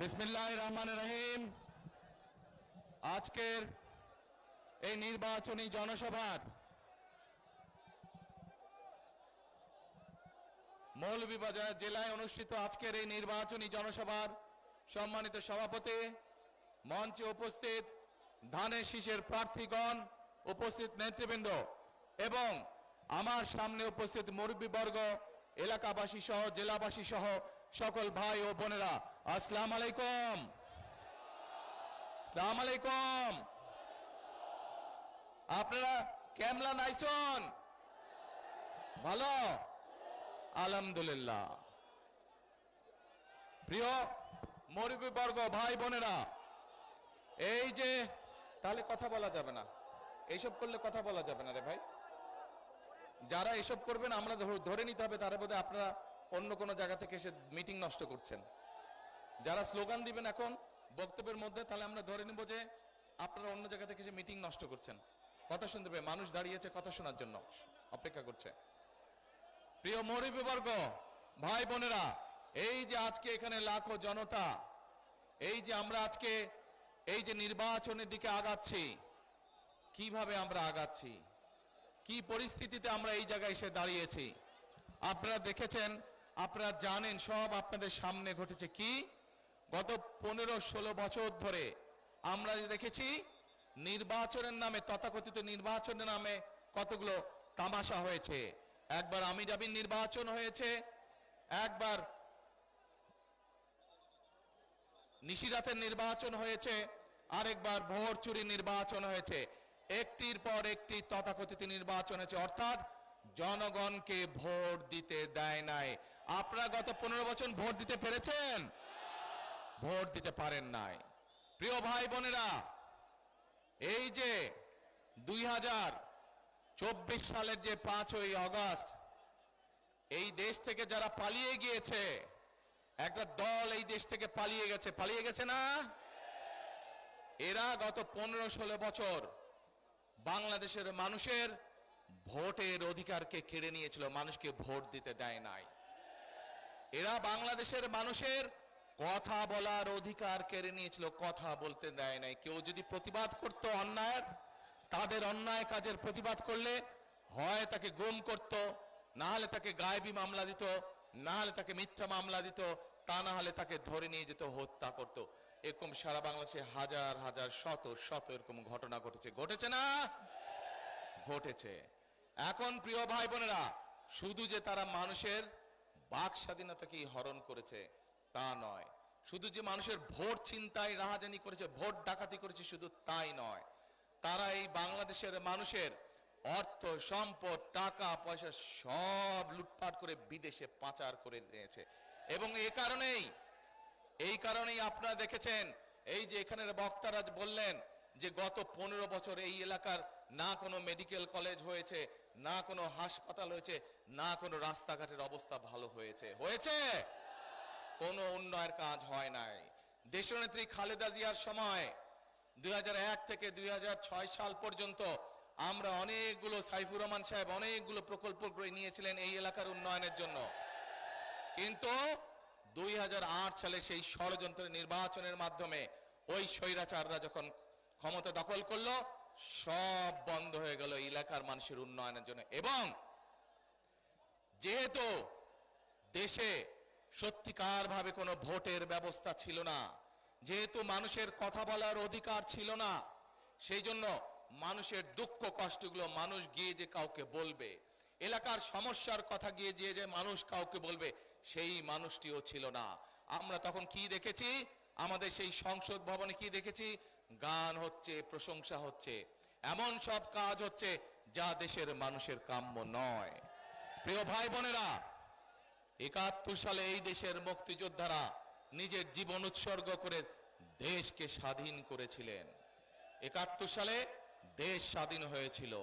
বিসমিল্লাহির রহমানির রহিম। আজকের এই নির্বাচনী জনসভার মৌলভীবাজার জেলায় অনুষ্ঠিত আজকের এই নির্বাচনী জনসভার সম্মানিত সভাপতি, মঞ্চে উপস্থিত ধানের শীষের প্রার্থীগণ, উপস্থিত নেতৃবৃন্দ এবং আমার সামনে উপস্থিত মুরব্বীবর্গ, এলাকাবাসী সহ জেলাবাসী সহ সকল ভাই ও বোনেরা, আসসালামু আলাইকুম। আসসালামু আলাইকুম। আপনারা কেমন আছেন? ভালো, আলহামদুলিল্লাহ। প্রিয় মুরব্বীবর্গ, ভাই বোনেরা, এই যে তাহলে কথা বলা যাবে না, এইসব করলে কথা বলা যাবে না রে ভাই। যারা এসব করবেন আমরা ধরে নিতে হবে তারা বোধহয় আপনারা অন্য কোনো জায়গা থেকে এসে মিটিং নষ্ট করছেন। যারা স্লোগান দিবেন এখন বক্তব্যের মধ্যে, তাহলে আমরা ধরে নিব যে আপনারা অন্য জায়গা থেকে এসে মিটিং নষ্ট করছেন। কথা শুনতে পেয়ে মানুষ দাঁড়িয়েছে কথা শোনার জন্য, অপেক্ষা করছে। প্রিয় মুরব্বীবর্গ, ভাই বোনেরা, এই যে আজকে এখানে লাখো জনতা, এই যে আমরা আজকে এই যে নির্বাচনের দিকে আগাচ্ছি, কিভাবে আমরা আগাচ্ছি, কি পরিস্থিতিতে আমরা এই জায়গায় এসে দাঁড়িয়েছি আপনারা দেখেছেন, আপনারা জানেন, সব আপনাদের সামনে ঘটেছে। কি গত 15-16 বছর ধরে আমরা দেখেছি নির্বাচনের নামে, তথাকথিত নির্বাচনের নামে কতগুলো তামাশা হয়েছে। একবার আমিরাবির নির্বাচন হয়েছে, একবার নিশিরাতের নির্বাচন হয়েছে, আরেকবার ভোট চুরি নির্বাচন হয়েছে। একটির পর একটি তথাকথিত নির্বাচন হয়েছে, অর্থাৎ জনগণকে ভোট দিতে দেয় নাই। আপনারা গত 15 বছর ভোট দিতে পেরেছেন? ভোট দিতে পারেন নাই। প্রিয় ভাই বোনেরা, এই যে 2024 সালের যে 5ই আগস্ট এই দেশ থেকে যারা পালিয়ে গিয়েছে, একটা দল এই দেশ থেকে পালিয়ে গেছে না? এরা গত 15-16 বছর বাংলাদেশের মানুষের ভোটের অধিকারকে কেড়ে নিয়েছিল, মানুষকে ভোট দিতে দেয় নাই। এরা বাংলাদেশের মানুষের কথা বলার অধিকার কেড়ে নিয়েছিল, কথা বলতে দেয় নাই। কেউ যদি প্রতিবাদ করত অন্যায়ের, তাদের অন্যায় কাজের প্রতিবাদ করলে হয় তাকে গুম করত, না হলে তাকে গায়েবী মামলা দিত, না হলে তাকে মিথ্যা মামলা দিত, তা না হলে তাকে ধরে নিয়ে যেত, হত্যা করত। এরকম সারা বাংলাদেশে হাজার হাজার শত শত এরকম ঘটনা ঘটেছে না? ঘটেছে। এখন প্রিয় ভাই বোনেরা, শুধু যে তারা মানুষের বাক স্বাধীনতাকেই হরণ করেছে তা নয়, শুধু যে মানুষের ভোট ছিনতাই রাহাজানি করেছে, ভোট ডাকাতি করেছে, শুধু তাই নয়, তারা এই বাংলাদেশের মানুষের অর্থ সম্পদ টাকা পয়সা সব লুটপাট করে বিদেশে পাচার করে দিয়েছে। এবং এই কারণেই আপনারা দেখেছেন, এই যে এখানের বক্তারা বললেন যে গত 15 বছর এই এলাকার না কোনো মেডিকেল কলেজ হয়েছে, না কোনো হাসপাতাল হয়েছে, না কোনো রাস্তাঘাটের অবস্থা ভালো হয়েছে। কোনো উন্নয়নের কাজ হয় নাই। দেশনেত্রী খালেদা জিয়ার সময় 2001 থেকে 2006 সাল পর্যন্ত আমরা অনেকগুলো, সাইফুর রহমান সাহেব অনেকগুলো প্রকল্প নিয়েছিলেন এই এলাকার উন্নয়নের জন্য। কিন্তু 2008 সালে সেই ষড়যন্ত্রের নির্বাচনের মাধ্যমে ওই স্বৈরাচাররা যখন ক্ষমতা দখল করলো, সব বন্ধ হয়ে গেল এলাকার মানুষের উন্নয়নের জন্য। এবং যেহেতু দেশে সত্যিকার ভাবে কোনো ভোটের ব্যবস্থা ছিল না, যেহেতু মানুষের কথা বলার অধিকার ছিল না, সেই জন্য মানুষের দুঃখ কষ্টগুলো মানুষ গিয়ে যে কাউকে বলবে, এলাকার সমস্যার কথা গিয়ে যে মানুষ কাউকে বলবে, সেই মানুষটিও ছিল না। আমরা তখন কি দেখেছি? আমাদের সেই সংসদ ভবনে কি দেখেছি? গান হচ্ছে, প্রশংসা হচ্ছে, এমন সব কাজ হচ্ছে যা দেশের মানুষের কাম্য নয়। প্রিয় ভাই বোনেরা, 71 সালে এই দেশের মুক্তিযোদ্ধারা নিজের জীবন উৎসর্গ করে দেশকে স্বাধীন করেছিলেন। 71 সালে দেশ স্বাধীন হয়েছিল।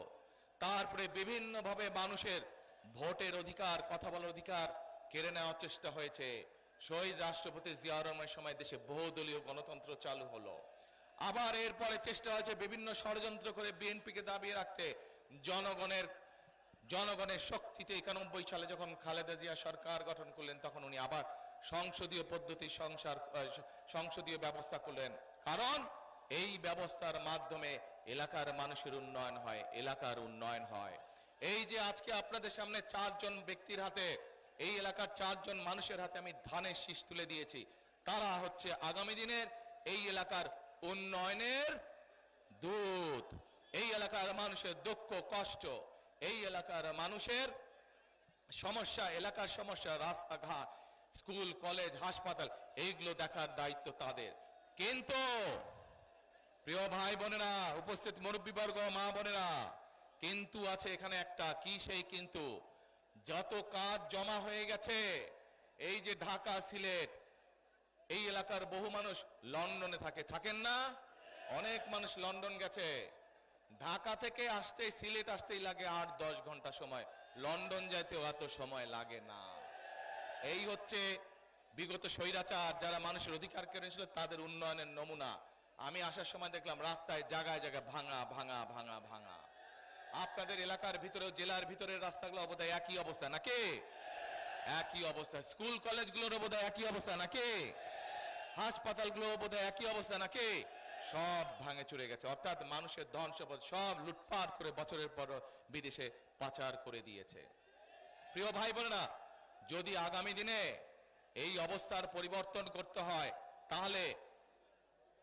তারপরে বিভিন্নভাবে মানুষের ভোটের অধিকার, কথা বলার অধিকার কেড়ে নেওয়ার চেষ্টা হয়েছে। শহীদ রাষ্ট্রপতি জিয়াউর রহমানের সময় দেশে বহুদলীয় গণতন্ত্র চালু হলো। আবার এরপরে চেষ্টা হয়েছে বিভিন্ন ষড়যন্ত্র করে বিএনপিকে দাবিয়ে রাখতে। জনগণের শক্তিতে 91 সালে যখন খালেদা জিয়া সরকার গঠন করলেন, তখন উনি আবার সংসদীয় পদ্ধতি সংসদীয় ব্যবস্থা করলেন, কারণ এই ব্যবস্থার মাধ্যমে এলাকার মানুষের উন্নয়ন হয়, এলাকার উন্নয়ন হয়। এই যে আজকে আপনাদের সামনে 4 জন ব্যক্তির হাতে, এই এলাকার 4 জন মানুষের হাতে আমি ধানের শীষ তুলে দিয়েছি, তারা হচ্ছে আগামী দিনের এই এলাকার উন্নয়নের দূত। এই এলাকার মানুষের দুঃখ কষ্ট, এই এলাকার মানুষের সমস্যা, এলাকার সমস্যা, রাস্তাঘাট, স্কুল কলেজ হাসপাতাল, এইগুলো দেখার দায়িত্ব তাদের। কিন্তু প্রিয় ভাই বোনেরা, উপস্থিত মুরব্বীবর্গ, মা বোনেরা, কিন্তু আছে এখানে একটা, কি সেই কিন্তু? যত কাজ জমা হয়ে গেছে, এই যে ঢাকা সিলেট, এই এলাকার বহু মানুষ লন্ডনে থাকেন না? অনেক মানুষ লন্ডন গেছে। ঢাকা থেকে আসতে সিলেট আসতেই লাগে 8-10 ঘন্টা সময়, লন্ডন যাইতেও এত সময় লাগে না। এই হচ্ছে বিগত স্বৈরাচার যারা মানুষের অধিকার কেড়ে নিয়েছিল তাদের উন্নয়নের নমুনা। আমি আসার সময় দেখলাম রাস্তায় জায়গায় জায়গায় ভাঙা ভাঙা ভাঙা ভাঙা। আপনাদের এলাকার ভিতরে, জেলার ভিতরের রাস্তাগুলো বোধহয় একই অবস্থা নাকি? একই অবস্থা। স্কুল কলেজগুলোর বোধহয় একই অবস্থা নাকি? হাসপাতালগুলো বোধহয় একই অবস্থা নাকি? সব ভাঙে চুরে গেছে, অর্থাৎ মানুষের ধন সম্পদ সব লুটপাট করে বছরের পর বিদেশে পাচার করে দিয়েছে। প্রিয় ভাই বোনেরা, যদি আগামী দিনে এই অবস্থার পরিবর্তন করতে হয়, তাহলে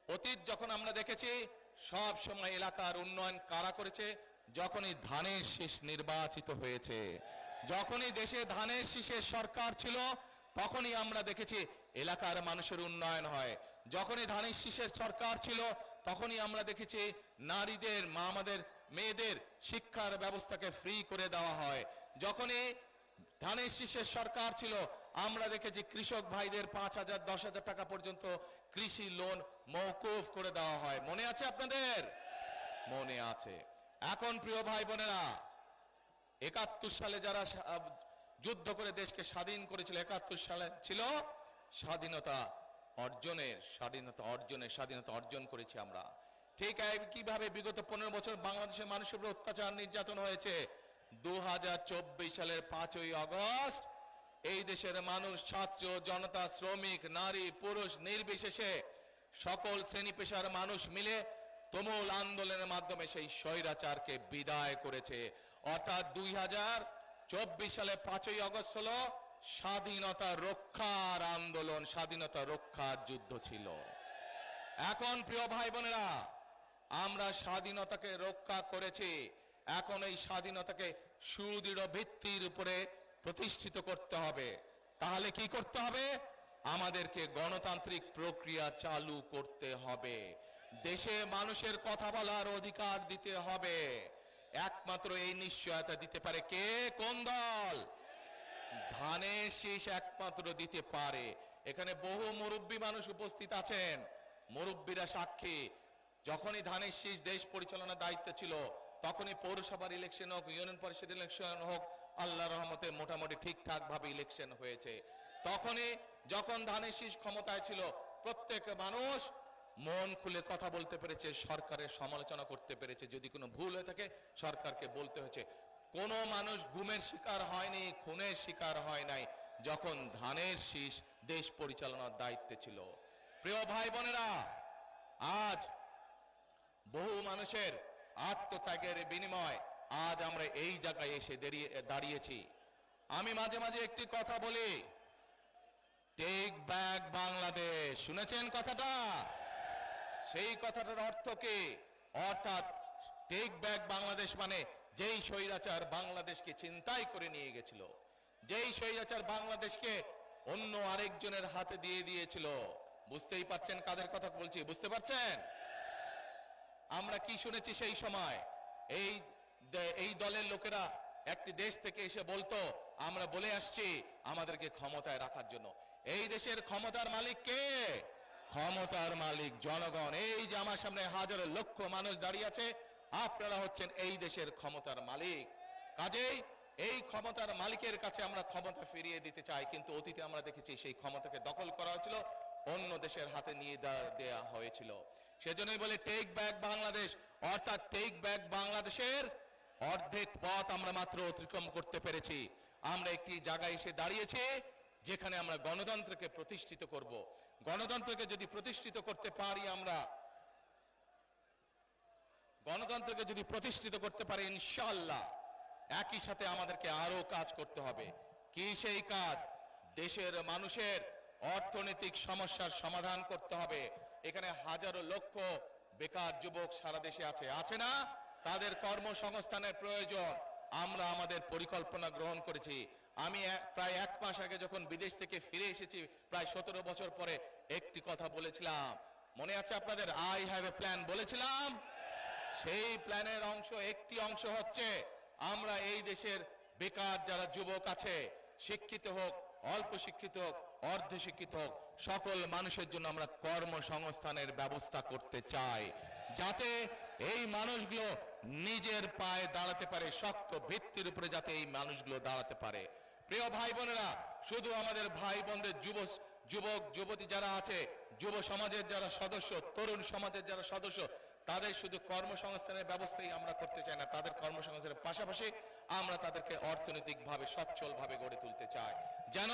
অতীত যখন আমরা দেখেছি সব সময় এলাকার উন্নয়ন কারা করেছে? যখনই ধানের শীষ নির্বাচিত হয়েছে, যখনই দেশে ধানের শীষের সরকার ছিল, তখনই আমরা দেখেছি এলাকার মানুষের উন্নয়ন হয়। যখনই ধানের শীষের সরকার ছিল, তখনই আমরা দেখেছি নারীদের, আমাদের মেয়েদের শিক্ষার ব্যবস্থাকে ফ্রি করে দেওয়া হয়। যখনই ধানের শীষের সরকার ছিল, আমরা দেখেছি কৃষক ভাইদের 5,000 10,000 টাকা পর্যন্ত কৃষি লোন মওকুফ করে দেওয়া হয়। মনে আছে আপনাদের? মনে আছে। এখন প্রিয় ভাই বোনেরা, 71 সালে যারা যুদ্ধ করে দেশকে স্বাধীন করেছিল, 71 সালে ছিল স্বাধীনতা অর্জন করেছি আমরা। ঠিক কিভাবে বিগত 15 বছর বাংলাদেশের মানুষের উপর অত্যাচার নির্যাতন হয়েছে, 2024 সালের 5ই আগস্ট এই দেশের মানুষ, ছাত্র জনতা, শ্রমিক, নারী পুরুষ নির্বিশেষে সকল শ্রেণী পেশার মানুষ মিলে তুমুল আন্দোলনের মাধ্যমে সেই স্বৈরাচারকে বিদায় করেছে। অর্থাৎ 2024 সালে 5ই আগস্ট হলো স্বাধীনতা রক্ষার আন্দোলন, স্বাধীনতা রক্ষার যুদ্ধ ছিল। এখন প্রিয় ভাই বোনেরা, আমরা স্বাধীনতাকে রক্ষা করেছি, এখন এই স্বাধীনতাকে সুদৃঢ় ভিত্তির উপরে প্রতিষ্ঠিত করতে হবে। তাহলে কি করতে হবে? আমাদেরকে গণতান্ত্রিক প্রক্রিয়া চালু করতে হবে, দেশে মানুষের কথা বলার অধিকার দিতে হবে। একমাত্র এই নিশ্চয়তা দিতে পারে কে? কোন দল? ধানের শীষ একমাত্র দিতে পারে। এখানে বহু মুরব্বী মানুষ উপস্থিত আছেন, মুরব্বীরা সাক্ষী। যখনই ধানের শীষ দেশ পরিচালনার দায়িত্ব ছিল, তখনই পৌরসভার ইলেকশন হোক, ইউনিয়ন পরিষদ ইলেকশন হোক, আল্লাহর রহমতে মোটামুটি ঠিকঠাক ভাবে ইলেকশন হয়েছে। তখনই যখন ধানের শীষ ক্ষমতায় ছিল, প্রত্যেক মানুষ মন খুলে কথা বলতে পেরেছে, সরকারের সমালোচনা করতে পেরেছে, যদি কোনো ভুল হয়ে থাকে সরকারকে বলতে হয়েছে। কোন মানুষ গুমের শিকার হয়নি, খুনের শিকার হয় নাই, যখন ধানের শীষ দেশ পরিচালনার দায়িত্বে ছিল। প্রিয় ভাই বোনেরা, আজ বহু মানুষের আত্মত্যাগের বিনিময় আজ আমরা এই জায়গায় এসে দাঁড়িয়েছি। আমি মাঝে মাঝে একটি কথা বলি, টেক ব্যাক বাংলাদেশ। শুনেছেন কথাটা? সেই কথাটার অর্থ কি? অর্থাৎ টেক ব্যাক বাংলাদেশ মানে যেই স্বৈরাচার বাংলাদেশকে ছিনতাই করে নিয়ে গেছিল, যেই স্বৈরাচার বাংলাদেশকে অন্য আরেকজনের হাতে দিয়ে দিয়েছিল। বুঝতেই পারছেন কাদের কথা বলছি? বুঝতে পারছেন? আমরা কি শুনেছি সেই সময়? এই দলের লোকেরা একটি দেশ থেকে এসে বলতো, আমরা বলে আসছি আমাদেরকে ক্ষমতায় রাখার জন্য। এই দেশের ক্ষমতার মালিক কে? ক্ষমতার মালিক জনগণ। এই যে আমার সামনে হাজার লক্ষ মানুষ দাঁড়িয়ে আছে, আপনারা হচ্ছেন এই দেশের ক্ষমতার মালিক। কাজেই এই ক্ষমতার মালিকের কাছে আমরা ক্ষমতা ফিরিয়ে দিতে চাই, কিন্তু অতীতে আমরা দেখেছি সেই ক্ষমতাকে দখল করা হয়েছিল, অন্য দেশের হাতে নিয়ে দেওয়া হয়েছিল। সেজন্যই বলে টেক ব্যাক বাংলাদেশ। অর্থাৎ টেক ব্যাক বাংলাদেশের অর্ধেক পথ আমরা মাত্র অতিক্রম করতে পেরেছি। আমরা একটি জায়গায় এসে দাঁড়িয়েছি, যেখানে আমরা গণতন্ত্রকে প্রতিষ্ঠিত করব। গণতন্ত্রকে যদি প্রতিষ্ঠিত করতে পারি, আমরা গণতন্ত্রকে যদি প্রতিষ্ঠিত করতে পারি, ইনশাআল্লাহ একই সাথে আমাদেরকে আরো কাজ করতে হবে। কি সেই কাজ? দেশের মানুষের অর্থনৈতিক সমস্যার সমাধান করতে হবে। এখানে হাজারো লক্ষ বেকার যুবক সারা দেশে আছে না? তাদের কর্মসংস্থানের প্রয়োজন। আমরা আমাদের পরিকল্পনা গ্রহণ করেছি। আমি প্রায় 1 মাস আগে যখন বিদেশ থেকে ফিরে এসেছি, প্রায় 17 বছর পরে, একটি কথা বলেছিলাম, মনে আছে আপনাদের? আই হ্যাভ এ প্ল্যান বলেছিলাম। সেই প্ল্যানের একটি অংশ হচ্ছে আমরা এই দেশের বেকার যারা যুবক আছে, শিক্ষিত হোক, অল্প শিক্ষিত হোক, অর্ধ শিক্ষিত হোক, সকল মানুষের জন্য আমরা কর্মসংস্থানের ব্যবস্থা করতে চাই, যাতে এই মানুষগুলো নিজের পায়ে দাঁড়াতে পারে, শক্ত ভিত্তির উপরে যাতে এই মানুষগুলো দাঁড়াতে পারে। প্রিয় ভাই বোনেরা, শুধু আমাদের ভাই বোনদের যুবক যুবতী যারা আছে, যুব সমাজের যারা সদস্য, তরুণ সমাজের যারা সদস্য, তাদের শুধু কর্মসংস্থানের ব্যবস্থাই আমরা করতে চাই না, তাদের কর্মসংস্থানের পাশাপাশি আমরা তাদেরকে অর্থনৈতিকভাবে সচ্ছলভাবে গড়ে তুলতে চাই। যেন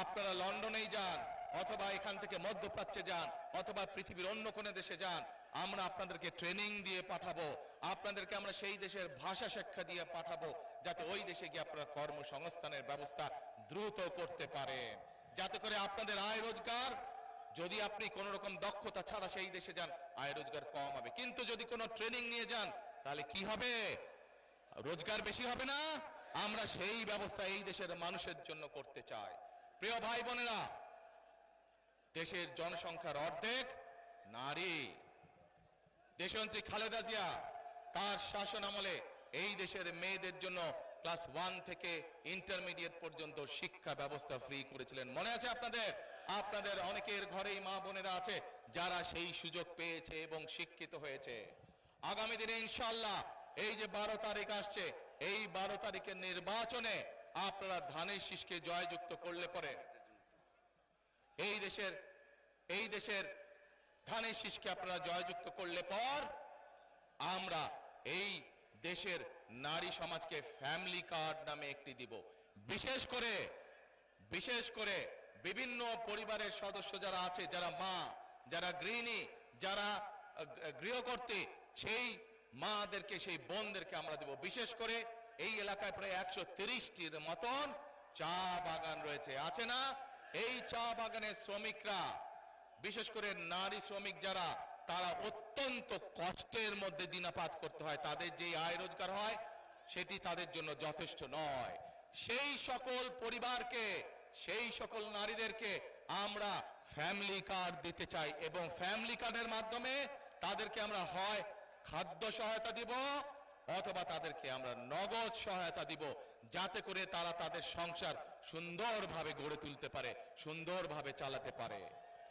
আপনারা লন্ডনেই যান, অথবা এখান থেকে মধ্যপ্রাচ্যে যান, অথবা পৃথিবীর অন্য কোন দেশে যান, আমরা আপনাদেরকে ট্রেনিং দিয়ে পাঠাবো, আপনাদেরকে আমরা সেই দেশের ভাষা শিক্ষা দিয়ে পাঠাবো, যাতে ওই দেশে গিয়ে আপনারা কর্মসংস্থানের ব্যবস্থা দ্রুত করতে পারেন, যাতে করে আপনাদের আয় রোজগার, যদি আপনি কোন রকম দক্ষতা ছাড়া সেই দেশে যান, আয় রোজগার কম হবে। কিন্তু যদি কোনো ট্রেনিং নিয়ে যান, তাহলে কি হবে? রোজগার বেশি হবে না? আমরা সেই ব্যবস্থা এই দেশের মানুষের জন্য করতে চাই। প্রিয় ভাই বোনেরা, দেশের জনসংখ্যার অর্ধেক নারী। দেশনেত্রী খালেদা জিয়া তার শাসন আমলে এই দেশের মেয়েদের জন্য ক্লাস 1 থেকে ইন্টারমিডিয়েট পর্যন্ত শিক্ষা ব্যবস্থা ফ্রি করেছিলেন। মনে আছে আপনাদের? আপনাদের অনেকের ঘরেই মা বোনেরা আছে যারা সেই সুযোগ পেয়েছে এবং শিক্ষিত হয়েছে। আগামী দিনে ইনশাআল্লাহ এই যে 12 তারিখ আসছে, এই 12 তারিখের নির্বাচনে আপনারা ধানের শীষকে জয়যুক্ত করলে পরে এই দেশের ধানের শীষকে আপনারা জয়যুক্ত করলে পর আমরা এই দেশের নারী সমাজকে ফ্যামিলি কার্ড নামে একটি দিব। বিশেষ করে বিভিন্ন পরিবারের সদস্য যারা আছে, যারা মা, যারা গৃহিণী, যারা গৃহকর্ত্রী, সেই মাদেরকে, সেই বোনদেরকে আমরা দেব। বিশেষ করে এই এলাকায় প্রায় 130টির মতন চা বাগান রয়েছে, আছে না? এই চা বাগানের শ্রমিকরা, বিশেষ করে নারী শ্রমিক যারা, তারা অত্যন্ত কষ্টের মধ্যে দিনাপাত করতে হয়, তাদের যে আয় রোজগার হয় সেটি তাদের জন্য যথেষ্ট নয়। সেই সকল পরিবারকে, সেই সকল নারীদেরকে আমরা ফ্যামিলি কার্ড দিতে চাই, এবং ফ্যামিলি কার্ডের মাধ্যমে তাদেরকে আমরা হয় খাদ্য সহায়তা দিব, অথবা তাদেরকে আমরা নগদ সহায়তা দিব, যাতে করে তারা তাদের সংসার সুন্দরভাবে গড়ে তুলতে পারে, সুন্দরভাবে চালাতে পারে।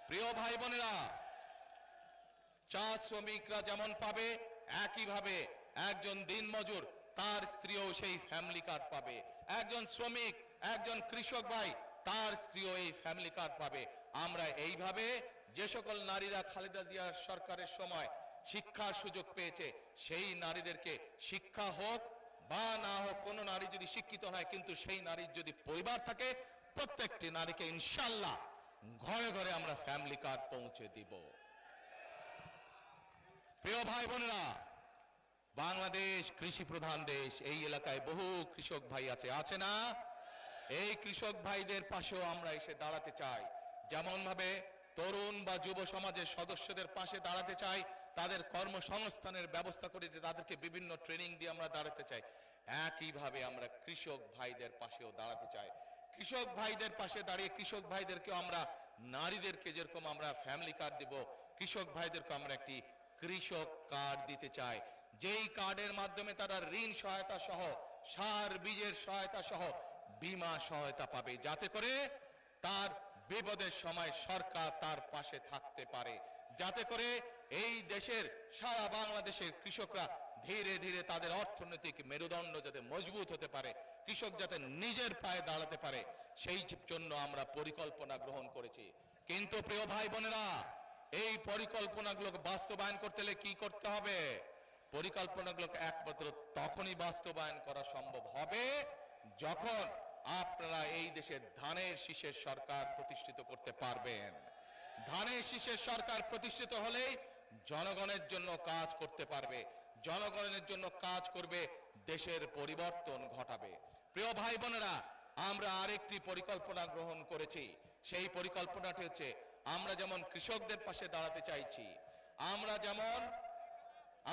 প্রিয় ভাই বোনেরা, চা শ্রমিকরা যেমন পাবে, একইভাবে একজন দিনমজুর, তার স্ত্রীও সেই ফ্যামিলি কার্ড পাবে। একজন শ্রমিক, একজন কৃষক ভাই, তার স্ত্রীও এই ফ্যামিলি কার্ড পাবে। আমরা এইভাবে যে সকল নারীরা খালেদা জিয়ার সরকারের সময় শিক্ষার সুযোগ পেয়েছে, সেই নারীদেরকে, শিক্ষা হোক বা না হোক, কোন নারী যদি শিক্ষিত হয় কিন্তু সেই নারীর যদি পরিবার থাকে, প্রত্যেকটি নারীকে ইনশাআল্লাহ ঘরে ঘরে আমরা ফ্যামিলি কার্ড পৌঁছে দিব। প্রিয় ভাই বোনেরা, বাংলাদেশ কৃষি প্রধান দেশ, এই এলাকায় বহু কৃষক ভাই আছে না? এই কৃষক ভাইদের পাশেও আমরা এসে দাঁড়াতে চাই। যেমন ভাবে তরুণ বা যুব সমাজের সদস্যদের পাশে দাঁড়াতে চাই, তাদের কর্মসংস্থানের ব্যবস্থা করে তাদেরকে বিভিন্ন ট্রেনিং দিয়ে আমরা দাঁড়াতে চাই, একইভাবে আমরা কৃষক ভাইদের পাশেও দাঁড়াতে চাই। কৃষক ভাইদের পাশে দাঁড়িয়ে কৃষক ভাইদেরকেও আমরা, নারীদেরকে যেরকম আমরা ফ্যামিলি কার্ড দিব, কৃষক ভাইদেরকে আমরা একটি কৃষক কার্ড দিতে চাই, যেই কার্ডের মাধ্যমে তারা ঋণ সহায়তা সহ, সার বীজের সহায়তা সহ বীমা সহায়তা পাবে, যাতে করে তার বিপদের সময় সরকার তার পাশে থাকতে পারে, যাতে করে এই দেশের, সারা বাংলাদেশের কৃষকরা ধীরে ধীরে তাদের অর্থনৈতিক মেরুদণ্ড যাতে মজবুত হতে পারে, কৃষক যাতে নিজের পায়ে দাঁড়াতে পারে, সেই জন্য আমরা পরিকল্পনা গ্রহণ করেছি। কিন্তু প্রিয় ভাই বোনেরা, এই পরিকল্পনাগুলো বাস্তবায়ন করতে হলে কি করতে হবে? পরিকল্পনাগুলোকে একমাত্র তখনই বাস্তবায়ন করা সম্ভব হবে যখন আপনারা এই দেশে ধানের শীষের সরকার প্রতিষ্ঠিত করতে পারবেন। ধানের শীষের সরকার প্রতিষ্ঠিত হলেই জনগণের জন্য কাজ করতে পারবে, জনগণের জন্য কাজ করবে, দেশের পরিবর্তন ঘটাবে। প্রিয় ভাই বোনেরা, আমরা আরেকটি পরিকল্পনা গ্রহণ করেছি। সেই পরিকল্পনাটি হচ্ছে, আমরা যেমন কৃষকদের পাশে দাঁড়াতে চাইছি, আমরা যেমন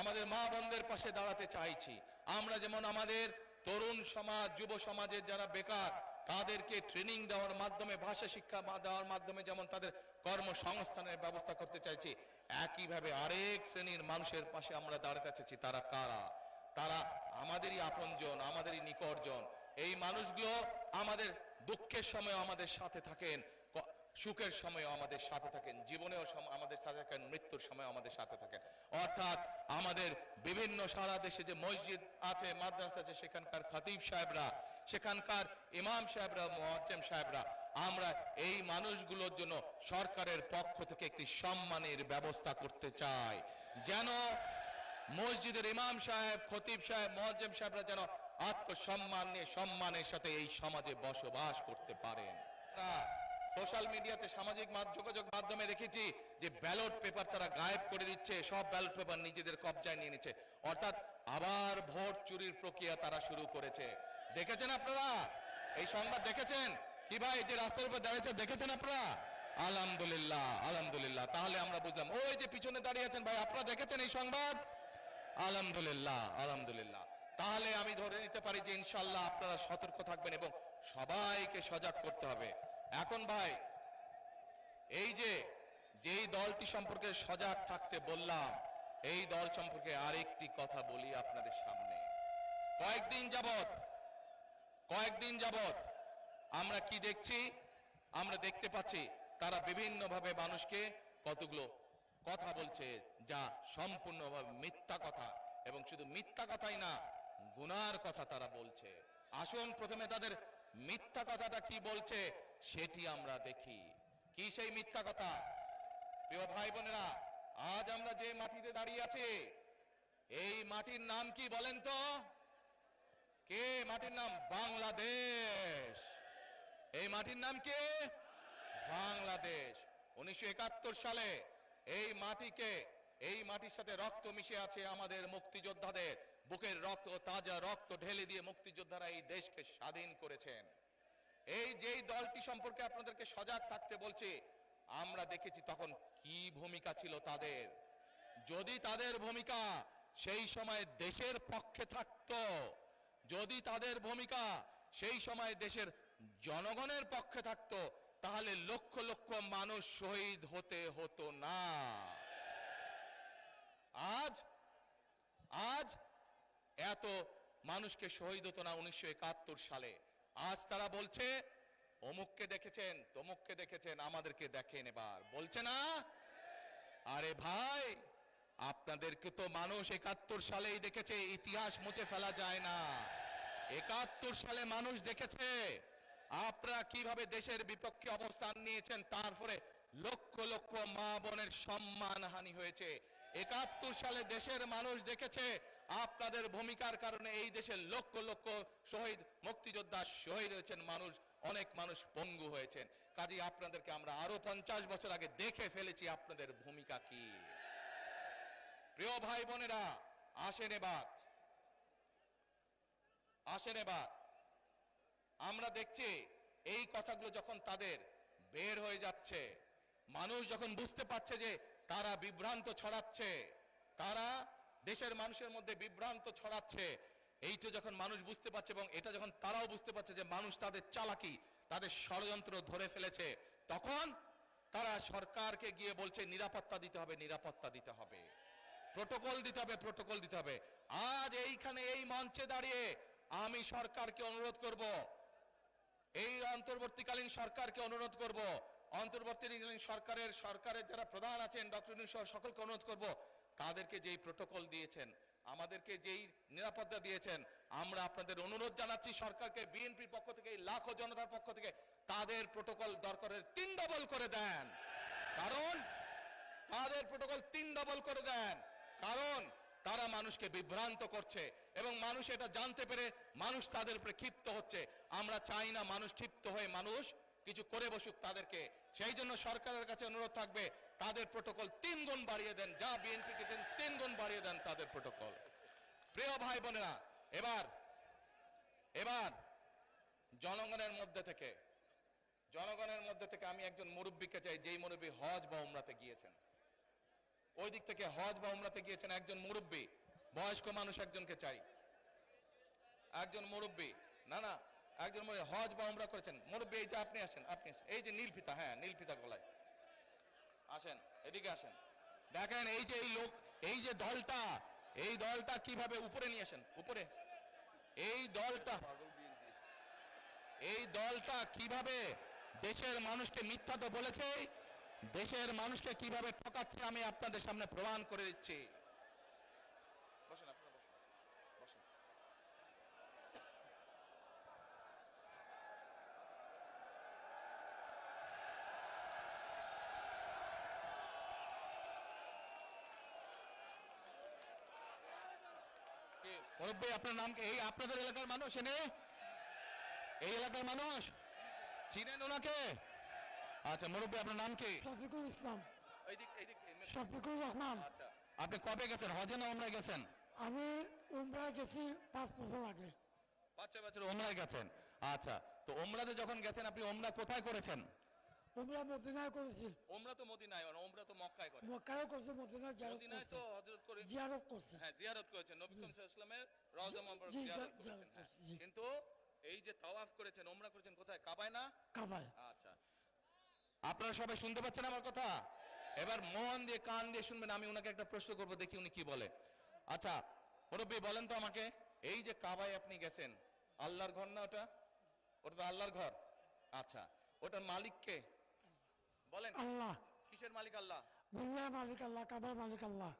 আমাদের মা বোনদের পাশে দাঁড়াতে চাইছি, আমরা যেমন আমাদের তরুণ সমাজ, যুব সমাজের যারা বেকার তাদেরকে ট্রেনিং দেওয়ার মাধ্যমে, ভাষা শিক্ষা দেওয়ার মাধ্যমে যেমন তাদের কর্মসংস্থানের ব্যবস্থা করতে চাইছি, একইভাবে আরেক শ্রেণীর মানুষের পাশে আমরা দাঁড়াতে চাইছি। তারা কারা? তারা আমাদেরই আপনজন, আমাদেরই নিকটজন। এই মানুষগুলো আমাদের দুঃখের সময় আমাদের সাথে থাকেন, সুখের সময় আমাদের সাথে থাকেন, জীবনেও আমাদের সাথে থাকেন, মৃত্যুর সময় আমাদের সাথে থাকেন। অর্থাৎ আমাদের বিভিন্ন সারা দেশে যে মসজিদ আছে, মাদ্রাসা আছে, সেখানকার খতিব সাহেবরা, সেখানকার ইমাম সাহেবরা, মুয়াজ্জিম সাহেবরা, আমরা এই মানুষগুলোর জন্য সরকারের পক্ষ থেকে একটি সম্মানের ব্যবস্থা করতে চাই, যেন মসজিদের ইমাম সাহেব, খতিব সাহেব, মুয়াজ্জিম সাহেবরা যেন আত্মসম্মান নিয়ে সম্মানের সাথে এই সমাজে বসবাস করতে পারেন। সোশ্যাল মিডিয়াতে, সামাজিক যোগাযোগ মাধ্যমে দেখেছি যে ব্যালট পেপার তারা গায়েব করে দিচ্ছে, সব ব্যালট পেপার নিজেদের কবজায় নিয়ে নিচ্ছে, অর্থাৎ আবার ভোট চুরির প্রক্রিয়া তারা শুরু করেছে। দেখেছেন আপনারা এই সংবাদ? দেখেছেন কি ভাই, যে রাস্তার উপর দাঁড়িয়েছে, দেখেছেন আপনারা? আলহামদুলিল্লাহ, আলহামদুলিল্লাহ। তাহলে আমরা বুঝলাম, ওই যে পিছনে দাঁড়িয়ে আছেন ভাই, আপনারা দেখেছেন এই সংবাদ? আলহামদুলিল্লাহ, আলহামদুলিল্লাহ। তাহলে আমি ধরে নিতে পারি যে ইনশাআল্লাহ আপনারা সতর্ক থাকবেন এবং সবাইকে সজাগ করতে হবে। এখন ভাই, এই যে যেই দলটি সম্পর্কে সজাগ থাকতে বললাম, এই দল সম্পর্কে আরেকটি কথা বলি আপনাদের সামনে। কয়েকদিন যাবত আমরা কি দেখছি? আমরা দেখতে পাচ্ছি তারা বিভিন্নভাবে মানুষকে কতগুলো কথা বলছে, যা সম্পূর্ণভাবে মিথ্যা কথা, এবং শুধু মিথ্যা কথাই না, গুনার কথা তারা বলছে। আসুন প্রথমে তাদের মিথ্যা কথাটা কি বলছে সেটি আমরা দেখি। কি সেই মিথ্যা কথা? প্রিয় ভাই বোনেরা, আজ আমরা যে মাটিতে দাঁড়িয়ে আছি, এই মাটির নাম কি বলেন তো? কে? মাটির নাম বাংলাদেশ। এই মাটির নাম কি? বাংলাদেশ। 1971 সালে এই মাটির সাথে রক্ত মিশে আছে আমাদের মুক্তিযোদ্ধাদের, বুকের রক্ত, তাজা রক্ত ঢেলে দিয়ে মুক্তিযোদ্ধারা এই দেশকে স্বাধীন করেছেন। এই যেই দলটি সম্পর্কে আপনাদেরকে সজাগ থাকতে বলছি, আমরা দেখেছি তখন কি ভূমিকা ছিল তাদের। যদি তাদের ভূমিকা সেই সময় দেশের পক্ষে থাকতো, যদি তাদের ভূমিকা সেই সময় দেশের জনগণের পক্ষে থাকতো, তাহলে লক্ষ লক্ষ মানুষ শহীদ হতে হতো না। আজ এত মানুষকে শহীদ হতো না 1971 সালে। আজ তারা বলছে অমুককে দেখেছেন, তমুককে দেখেছেন, আমাদেরকে দেখেন এবার, বলছে না? আরে ভাই, আপনাদেরকে তো মানুষ 71 সালেই দেখেছে, ইতিহাস মুছে ফেলা যায় না। 71 সালে মানুষ দেখেছে আপনারা কিভাবে দেশের বিপক্ষে অবস্থান নিয়েছেন, তারপরে লক্ষ লক্ষ মা বোনের সম্মান হানি হয়েছে। 71 সালে দেশের মানুষ দেখেছে আপনাদের ভূমিকার কারণে এই দেশের লক্ষ লক্ষ শহীদ মুক্তিযোদ্ধা শহীদ হয়েছেন, অনেক মানুষ পঙ্গু হয়েছেন। কাজেই আপনাদেরকে আমরা আরো 50 বছর আগে দেখে ফেলেছি আপনাদের ভূমিকা কি। প্রিয় ভাই বোনেরা, আসেন এবার আমরা দেখছি এই কথাগুলো যখন তাদের বের হয়ে যাচ্ছে, মানুষ যখন বুঝতে পারছে যে তারা বিভ্রান্ত ছড়াচ্ছে, তারা দেশের মানুষের মধ্যে বিভ্রান্ত ছড়াচ্ছে, এইটা যখন মানুষ বুঝতে পারছে এবং এটা যখন তারাও বুঝতে পারছে যে মানুষ তাদের চালাকি, তাদের ষড়যন্ত্র ধরে ফেলেছে, তখন তারা সরকারকে গিয়ে বলছে নিরাপত্তা দিতে হবে, নিরাপত্তা দিতে হবে, প্রোটোকল দিতে হবে। আজ এইখানে এই মঞ্চে দাঁড়িয়ে আমি সরকারকে অনুরোধ করব, এই অন্তর্বর্তীকালীন সরকারকে অনুরোধ করব, অন্তর্বর্তীকালীন সরকারের যারা প্রধান আছেন, ডক্টর ইউনূস সকলকে অনুরোধ করব, তাদেরকে যেই প্রোটোকল দিয়েছেন, আমাদেরকে যেই নিরাপত্তা দিয়েছেন, আমরা আপনাদের অনুরোধ জানাচ্ছি সরকারকে, বিএনপির পক্ষ থেকে, লাখো জনতার পক্ষ থেকে তাদের প্রোটোকল দরকারের 3 ডবল করে দেন। কারণ তাদের প্রোটোকল 3 ডবল করে দেন, কারণ তারা মানুষকে বিভ্রান্ত করছে এবং মানুষ এটা জানতে পেরে মানুষ তাদের উপরে ক্ষিপ্ত হচ্ছে। আমরা চাই না মানুষ ক্ষিপ্ত হয়ে মানুষ কিছু করে বসুক তাদেরকে। সেই জন্য সরকারের কাছে অনুরোধ থাকবে তাদের প্রোটোকল 3 গুণ বাড়িয়ে দেন, যা বিএনপিকে দেন 3 গুণ বাড়িয়ে দেন তাদের প্রোটোকল। প্রিয় ভাই বোনেরা, এবার জনগণের মধ্যে থেকে আমি একজন মুরব্বীকে চাই, যেই মুরব্বী হজ বা উমরাতে গিয়েছেন, ওই দিক থেকে হজ বা উমরাতে গিয়েছেন একজন মুরব্বী, বয়স্ক মানুষ একজনকে চাই, একজন মুরব্বী, না একজন হজ বা উমরা করেছেন মুরব্বী। এই যে আপনি আসেন, এই যে নীল ফিতা, হ্যাঁ নীল ফিতা গলায় আসেন, এদিকে আসেন। দেখেন এই যে দলটা কিভাবে উপরে নিয়ে আসেন, উপরে এই দলটা কিভাবে দেশের মানুষকে মিথ্যা তো বলেছে, দেশের মানুষকে কিভাবে ঠকাচ্ছে আমি আপনাদের সামনে প্রমাণ করে দিচ্ছি। বসেন আপনারা, বসেন। মুরব্বী আপনার নাম কি? এই আপনাদের এলাকার মানুষ, এই এলাকার মানুষ চিনেন ওনাকে? আচ্ছা মুরব্বী আপনার নাম কি? শফিকুল ইসলাম। শফিকুর রহমান। আচ্ছা, আপনি কবে গেছেন, হজে না উমরায় গেছেন? আমি উমরায় গেছি 5 বছর আগে। 5-6 বছর উমরায় গেছেন। আচ্ছা, তো উমরাতে যখন গেছেন আপনি উমরা কোথায় করেছেন? উমরা মদিনায় করেছি। উমরা তো মদিনায়, উমরা তো মক্কায় করে। মক্কায়ও করেছি, মদিনায় মদিনায় তো হযরত করে জিয়ারত করছি। হ্যাঁ, জিয়ারত করেছেন, নবী করিম সাল্লাল্লাহু আলাইহি ওয়াসাল্লামের রওজা মুবারক জিয়ারত করেছেন। কিন্তু এই যে তাওয়াফ করেছেন, উমরা করেছেন কোথায়? কাবায় না? কাবায়। আচ্ছা, আপনারা সবাই শুনতে পাচ্ছেন আমার কথা? এবার মন দিয়ে কান দিয়ে শুনবেন। আমি ওনাকে একটা প্রশ্ন করব, দেখি উনি কি বলে। আচ্ছা মুরব্বী বলেন তো আমাকে, এই যে কাবায় আপনি গেছেন, আল্লাহর ঘর না ওটা? ওটা তো আল্লাহর ঘর। আচ্ছা, ওটার মালিক কে বলেন? আল্লাহ। কিসের মালিক? আল্লাহ। দুনিয়ার মালিক আল্লাহ, কাবার মালিক আল্লাহ।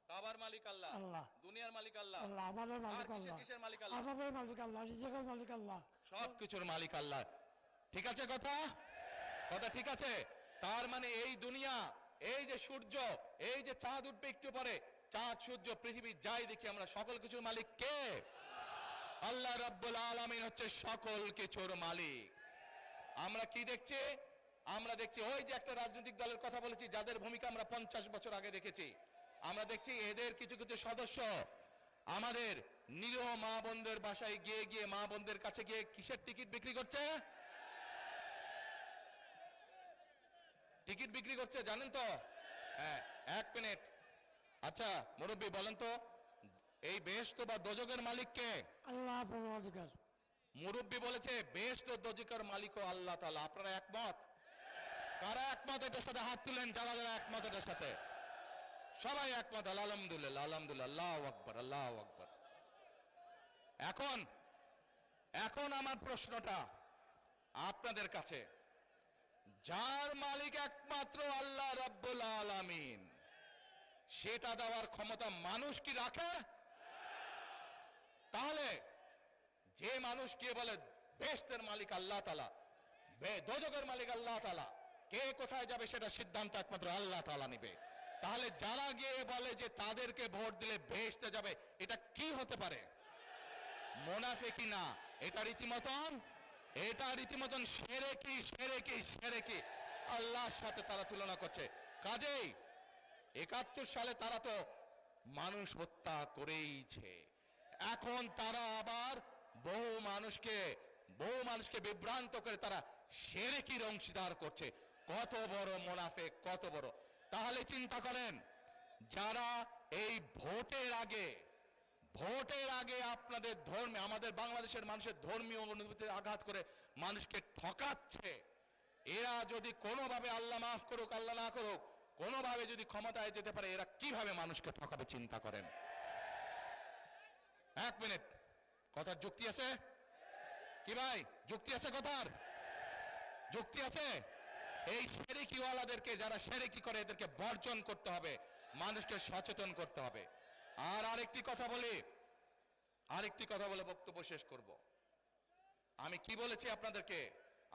কাবার মালিক আল্লাহ, আল্লাহ। দুনিয়ার মালিক আল্লাহ, আল্লাহ। আমাদের মালিক আর আল্লাহ। কিসের মালিক আল্লাহ? আমাদের মালিক আল্লাহ, রিজিকের মালিক আল্লাহ, সবকিছুর মালিক আল্লাহ। ঠিক আছে কথা ঠিক আছে? তার মানে এই দুনিয়া, এই যে সূর্য, এই যে চাঁদ উঠবে একটু পরে, চাঁদ সূর্য পৃথিবী যাই দেখি আমরা, সকল কিছুর মালিক কে? আল্লাহ রাব্বুল আলামিন হচ্ছে সকল কিছুর মালিক। আমরা কি দেখছি? আমরা দেখছি ওই যে একটা রাজনৈতিক দলের কথা বলেছি, যাদের ভূমিকা আমরা 50 বছর আগে দেখেছি। আমরা দেখছি এদের কিছু কিছু সদস্য আমাদের নিরীহ মা বোনদের বাসায় গিয়ে মা বোনদের কাছে গিয়ে কিসের টিকিট বিক্রি করছে? টিকিট বিক্রি করছে, জানেন তো? হ্যাঁ, 1 মিনিট। আচ্ছা মুরব্বী বলেন তো, এই বেহেশত বা দোজখের মালিক কে? আল্লাহ পরওয়ারদিগার। মুরব্বী বলেছে বেহেশত ও দোজখের মালিকও আল্লাহ তাআলা। আপনারা একমত? কারা একমত এটার সাথে হাত তুলেন, যারা যারা একমত এটার সাথে। সবাই একমত, আলহামদুলিল্লাহ, আলহামদুলিল্লাহ, আল্লাহু আকবার, আল্লাহু আকবার। এখন আমার প্রশ্নটা আপনাদের কাছে, যার মালিক একমাত্র আল্লাহ রাব্বুল আলামিন, সেটা দেওয়ার ক্ষমতা মানুষ কি রাখে? তাহলে যে মানুষ কে বলে বেহেশতের মালিক আল্লাহ তাআলা, দোজখের মালিক আল্লাহ তাআলা, কে কোথায় যাবে সেটা সিদ্ধান্ত একমাত্র আল্লাহ তাআলা নেবে। তাহলে যারা গিয়ে বলে যে তাদেরকে ভোট দিলে বেহেশতে যাবে, এটা কি হতে পারে? মুনাফিকি না, এটা রীতিমতন শিরকি আল্লাহর সাথে তারা তুলনা করছে। কাজেই 71 সালে তারা তো মানুষ হত্যা করেইছে। এখন তারা আবার বহু মানুষকে বিভ্রান্ত করে তারা শিরকির অংশীদার করছে। কত বড় মুনাফিক, কত বড়! তাহলে চিন্তা করেন, যারা এই ভোটের আগে আপনাদের ধর্মে, আমাদের বাংলাদেশের মানুষের ধর্মীয় অনুভূতিতে আঘাত করে মানুষকে ঠকাচ্ছে, এরা যদি কোনোভাবে, আল্লাহ মাফ করুক আল্লাহ না করুক, কোনোভাবে যদি ক্ষমতায় যেতে পারে, এরা কিভাবে মানুষকে ঠকাবে চিন্তা করেন। 1 মিনিট, কথার যুক্তি আছে কি ভাই? যুক্তি আছে? কথার যুক্তি আছে? এই শিরকিওয়ালাদেরকে, যারা শিরকি করে, এদেরকে বর্জন করতে হবে, মানুষকে সচেতন করতে হবে। আর আরেকটি কথা বলে বক্তব্য শেষ করব। আমি কি বলেছি আপনাদেরকে?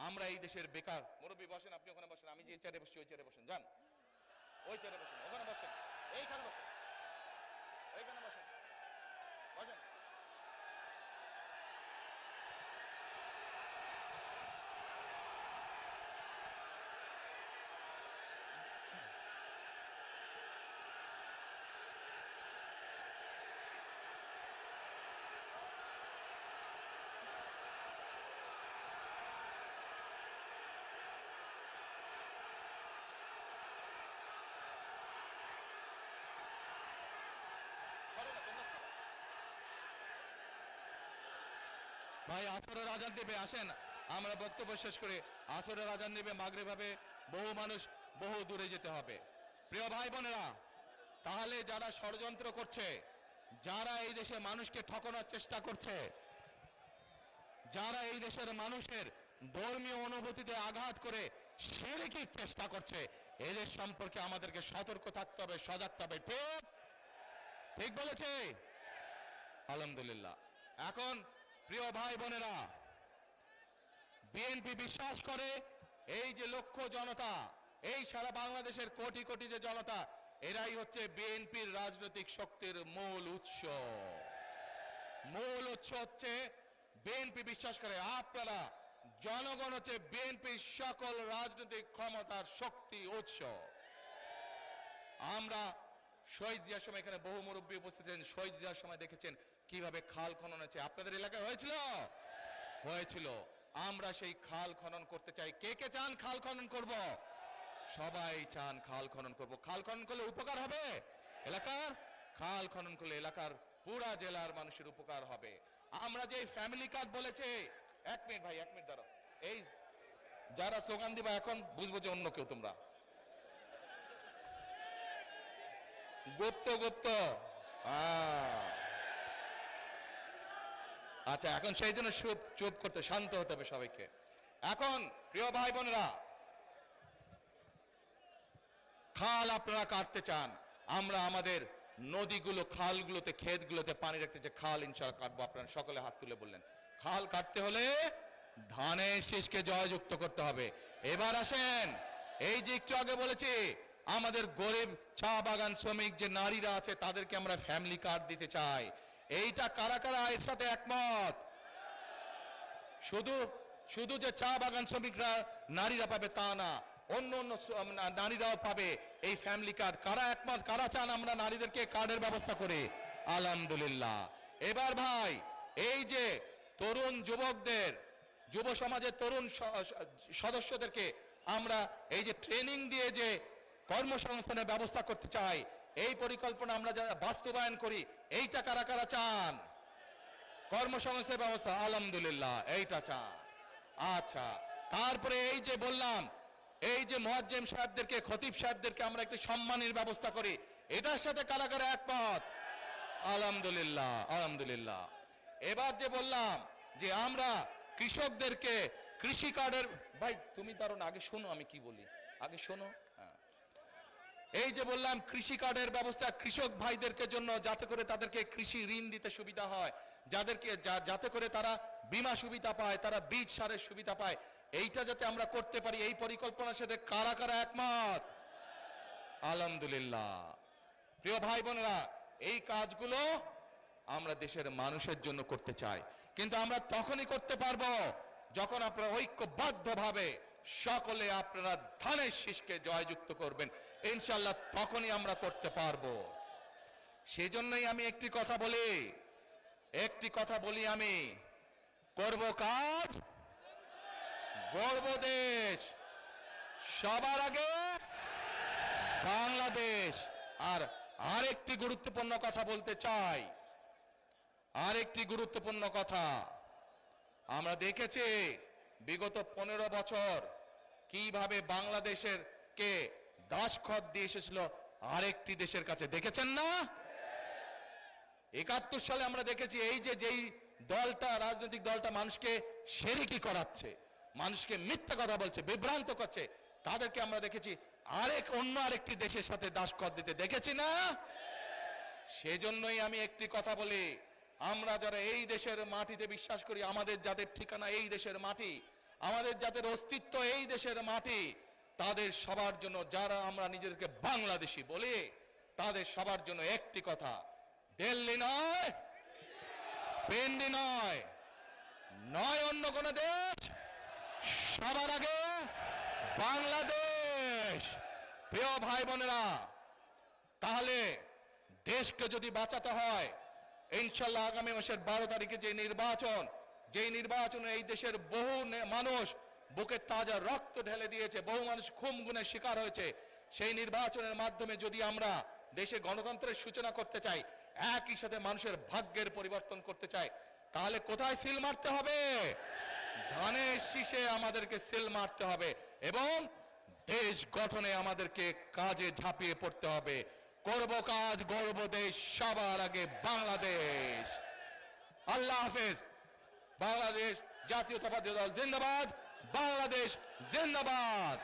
আমরা এই দেশের বেকার। মুরব্বী বসেন, আপনি ওখানে বসেন, আমি যে চেয়ারে বসছি ওই চেয়ারে বসেন, যান ওই চেয়ারে বসেন, ওখানে বসেন, এইখানে বসেন। ওইখানে বসেন, বসেন। ভাই আসরের আজান দিবে, আসেন আমরা বক্তব্য শেষ করে আসরের আজান দিবে, মাগরিব হবে, বহু মানুষ বহু দূরে যেতে হবে। প্রিয় ভাই বোনেরা, তাহলে যারা ষড়যন্ত্র করছে, যারা এই দেশে মানুষকে ঠকানোর চেষ্টা করছে, যারা এই দেশের মানুষের ধর্মীয় অনুভূতিতে আঘাত করে শিরকির চেষ্টা করছে, এদের সম্পর্কে আমাদেরকে সতর্ক থাকতে হবে, সজাগ থাকতে হবে। ঠিক ঠিক বলেছে? আলহামদুলিল্লাহ। এখন প্রিয় ভাই বোনেরা, বিএনপি বিশ্বাস করে এই যে লক্ষ জনতা, এই সারা বাংলাদেশের কোটি কোটি যে জনতা, এরাই হচ্ছে বিএনপির রাজনৈতিক শক্তির মূল উৎস। মূল উৎস হচ্ছে বিএনপি বিশ্বাস করে আপনারা জনগণ হচ্ছে বিএনপির সকল রাজনৈতিক ক্ষমতার শক্তি উৎস। আমরা শহীদ জিয়ার সময় এখানে বহু মুরব্বী উপস্থিত ছিলেন, শহীদ জিয়ার সময় দেখেছেন কিভাবে খাল খনন হয়েছে। আপনাদের এলাকায় হয়েছিল? হয়েছিল। আমরা সেই খাল খনন করতে চাই। কে কে চান খাল খনন করব? সবাই চান খাল খনন করব। খাল খনন করলে উপকার হবে এলাকার, খাল খনন করলে এলাকার পুরা জেলার মানুষের উপকার হবে। আমরা যে ফ্যামিলি কার্ড বলেছে, এক মিনিট ভাই, এক মিনিট দাঁড়াও। এই যারা স্লোগান দিবা এখন বুঝবো যে অন্য কেউ তোমরা গুপ্ত গুপ্ত। আচ্ছা, এখন সেই জন্য চুপ করতে, শান্ত হতে হবে সবাইকে। এখন প্রিয় ভাই বোনেরা, খাল আপনারা কাটতে চান, আমরা আমাদের নদীগুলো, খালগুলোতে, ক্ষেতগুলোতে পানি রাখতে চাই, খাল ইনশাআল্লাহ কাটবো। আপনারা সকলে হাত তুলে বললেন। খাল কাটতে হলে ধানের শীষকে জয়যুক্ত করতে হবে। এবার আসেন, এই যে একটু আগে বলেছি, আমাদের গরিব চা বাগান শ্রমিক যে নারীরা আছে, তাদেরকে আমরা ফ্যামিলি কার্ড দিতে চাই। এইটা কারা কারা এর সাথে একমত? শুধু শুধু যে চা বাগান শ্রমিকরা নারীরা পাবে তা না, অন্য অন্য নারীরাও পাবে এই ফ্যামিলি কার্ড। কারা একমত? কারা চান আমরা নারীদেরকে কার্ডের ব্যবস্থা করি? আলহামদুলিল্লাহ। এবার ভাই, এই যে তরুণ যুবকদের, যুব সমাজের তরুণ সদস্যদেরকে আমরা এই যে ট্রেনিং দিয়ে যে কর্মসংস্থানের ব্যবস্থা করতে চাই, এই পরিকল্পনা আমরা যারা বাস্তবায়ন করি, এইটা কারা কারা চান? কর্মসংস্থানের ব্যবস্থা, আলহামদুলিল্লাহ, এইটা চান। আচ্ছা, তারপরে এই যে বললাম, এই যে মুয়াজ্জিম সাহেবদেরকে, খতিব সাহেবদেরকে আমরা একটু সম্মানের ব্যবস্থা করি, এটার সাথে কারা কারা একমত? আলহামদুলিল্লাহ, আলহামদুলিল্লাহ। এবার যে বললাম যে আমরা কৃষকদেরকে কৃষি কার্ডের, ভাই তুমি দাঁড়ান, আগে শোনো আমি কি বলি, আগে শোনো। এই যে বললাম কৃষি কার্ডের ব্যবস্থা কৃষক ভাইদেরকে জন্য, যাতে করে তাদেরকে কৃষি ঋণ দিতে সুবিধা হয়, যাদেরকে যাতে করে তারা বীমা সুবিধা পায়, তারা বীজ সারের সুবিধা পায়, এইটা যাতে আমরা করতে পারি, এই পরিকল্পনার সাথে কারা কারা একমত? আলহামদুলিল্লাহ। প্রিয় ভাই বোনেরা, এই কাজগুলো আমরা দেশের মানুষের জন্য করতে চাই, কিন্তু আমরা তখনই করতে পারবো যখন আপনারা ঐক্যবদ্ধভাবে সকলে আপনারা ধানের শীষকে জয়যুক্ত করবেন, ইনশাআল্লাহ তখনই আমরা করতে পারবো। সেজন্যই আমি একটি কথা বলি, আমি করব কাজ, গড়ব দেশ, সবার আগে বাংলাদেশ। আর আরেকটি গুরুত্বপূর্ণ কথা বলতে চাই, আরেকটি গুরুত্বপূর্ণ কথা। আমরা দেখেছি বিগত 15 বছর কিভাবে বাংলাদেশের কে দাসখত দিয়ে এসেছিল আরেকটি দেশের কাছে, দেখেছেন না? 71 সালে আমরা দেখেছি এই যে যেই দলটা, রাজনৈতিক দলটা মানুষকে শিরকি করাচ্ছে, মানুষকে মিথ্যা কথা বলছে, বিভ্রান্ত করছে, তাদেরকে আমরা দেখেছি অন্য আরেকটি দেশের সাথে দাসখত দিতে, দেখেছি না? সেজন্যই আমি একটি কথা বলি, আমরা যারা এই দেশের মাটিতে বিশ্বাস করি, আমাদের যাদের ঠিকানা এই দেশের মাটি, আমাদের যাদের অস্তিত্ব এই দেশের মাটি, তাদের সবার জন্য, যারা আমরা নিজেদেরকে বাংলাদেশি বলি, তাদের সবার জন্য একটি কথা, দিল্লি নয়, পিন্ডি নয়, নয় অন্য কোন দেশ, সবার আগে বাংলাদেশ। প্রিয় ভাই বোনেরা, তাহলে দেশকে যদি বাঁচাতে হয়, ইনশাল্লাহ আগামী মাসের 12 তারিখে যে নির্বাচনে এই দেশের বহু মানুষ বুকের তাজা রক্ত ঢেলে দিয়েছে, বহু মানুষ খুন গুণের শিকার হয়েছে, সেই নির্বাচনের মাধ্যমে যদি আমরা দেশে গণতন্ত্রের সূচনা করতে চাই, একই সাথে মানুষের ভাগ্যের পরিবর্তন করতে চাই, তাহলে কোথায় সিল মারতে হবে? ধানের শীষে আমাদেরকে সিল মারতে হবে এবং দেশ গঠনে আমাদেরকে কাজে ঝাঁপিয়ে পড়তে হবে। করব কাজ, গর্ব দেশ, সবার আগে বাংলাদেশ। আল্লাহ হাফেজ। বাংলাদেশ জাতীয়তাবাদী দল জিন্দাবাদ, বাংলাদেশ জিন্দাবাদ।